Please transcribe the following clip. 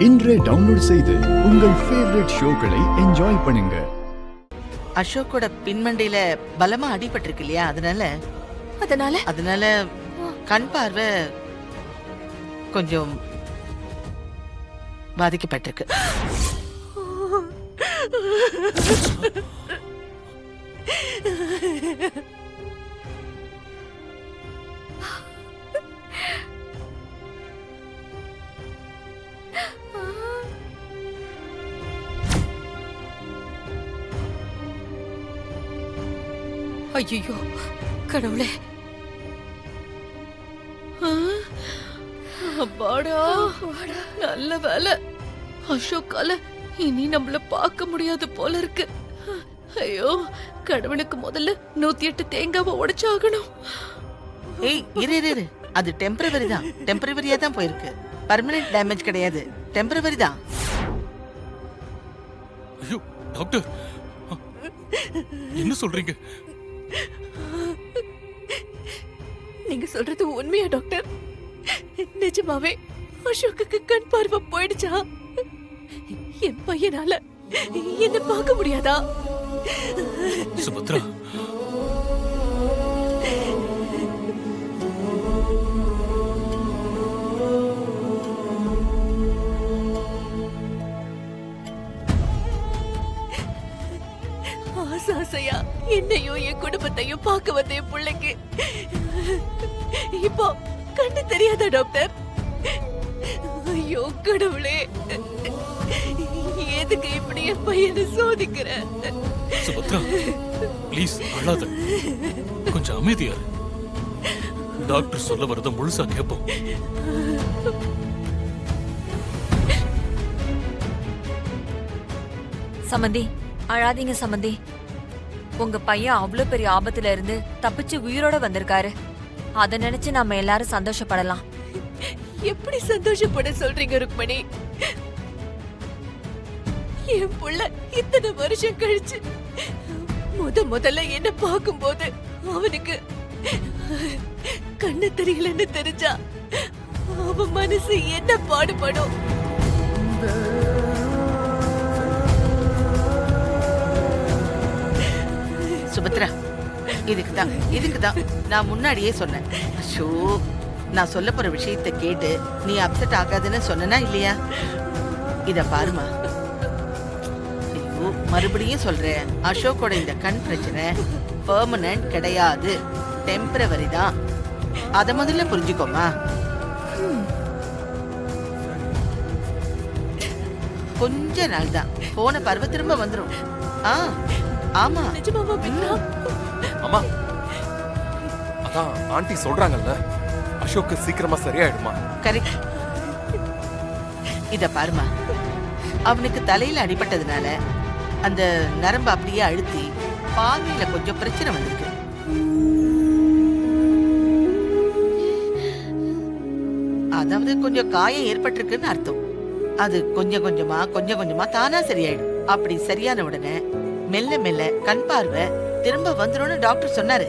இன்றே டவுன்லோட் செய்து உங்கள் ஃபேவரட் ஷோக்களை என்ஜாய் பண்ணுங்க. அசோக்கோட பின்மண்டையில பலமா அடிபட்டிருக்கு இல்லையா, அதனால கண் பார்வை கொஞ்சம் பாதிக்கப்பட்டிருக்கு. ஐயோ கடவுளே, அப்பாடா, நல்ல வேலை. அசோக்கால இனி நம்மள பார்க்க முடியாது போல இருக்கு. ஐயோ கடவுளுக்கு முதல்ல 108 தேங்காவை உடைச்சாகணும். ஏய் இரு, அது டெம்பரவரி தான். டெம்பரவரியா தான் போயிருக்கு. பர்மனன்ட் டேமேஜ் கிடையாது, டெம்பரவரி தான். ஐயோ டாக்டர், என்ன சொல்றீங்க? நீங்க சொல்றது உண்மையா டாக்டர்? நிஜமாவே அசோக்குக்கு கண் பார்வை போயிடுச்சா? என் பையனால என்ன பார்க்க முடியாதா? சுபத்ரா, ஆசையா என்னையும் என் குடும்பத்தையும் பார்க்க வந்த என் பிள்ளைக்கு இப்போ கண்ணு தெரியாதா டாக்டர்? ஐயோ கடவுளே, எதுக்கு இப்படி என் பையனை சோதிக்கிற? சுபத்ரா ப்ளீஸ் அழாத, கொஞ்சம் அமைதியா இரு. டாக்டர் சொல்ல வரத முழுசா கேட்போம். சமந்தி, அழாதீங்க சமந்தி. உங்க பையன் அவ்வளவு பெரிய ஆபத்துல இருந்து தப்பிச்சு உயிரோட வந்திருக்காரு. அத நினைச்சு நாம எல்லாரும் சந்தோஷப்படலாம். எப்படி சந்தோஷப்பட சொல்றீங்க ருக்மணி? என் புள்ள இத்தனை வருஷம் கழிச்சு முதல்ல என்ன பார்க்கும்போது அவனுக்கு கண்ணு தெரியலன்னு தெரிஞ்சா அவன் மனசு என்ன பாடுபடும்? சுபத்ரா, இதுக்குதான் நான் முன்னாடியே சொன்னேன். ஷோ, நான் சொல்ல போற விஷயத்தை கேட்டு நீ அப்செட் ஆகாதுன்னு சொன்னா இல்லையா? இத பாருமா, ஐயோ மறுபடியும் சொல்றேன், அசோக்கோட இந்த கண் பிரச்சனை பெர்மனன்ட் கிடையாது, டெம்பரவரி தான். அத முதல்ல புரிஞ்சுக்கோமா. கொஞ்ச நாள் தான், போன பருவ திரும்ப வந்துரும். ஆமா நிஜமாவா பின்னா? அம்மா, அதான் ஆண்டி சொல்றாங்கல்ல, அசோக்கு சீக்கிரமா சரியாயிடுமா? கரெக்ட். இத பாருமா, அவனுக்கு தலையில அடிபட்டதுனால அந்த நரம்பு அப்படியே அழுத்தி பார்வையில கொஞ்சம் பிரச்சனை வந்திருக்கு. அதாவது கொஞ்சம் காயம் ஏற்பட்டிருக்குன்னு அர்த்தம். அது கொஞ்சம் கொஞ்சமா தானா சரியாயிடும். அப்படி சரியான உடனே மெல்ல மெல்ல கண் பார்வை திரும்ப வந்துரும்னு டாக்டர் சொன்னாரு.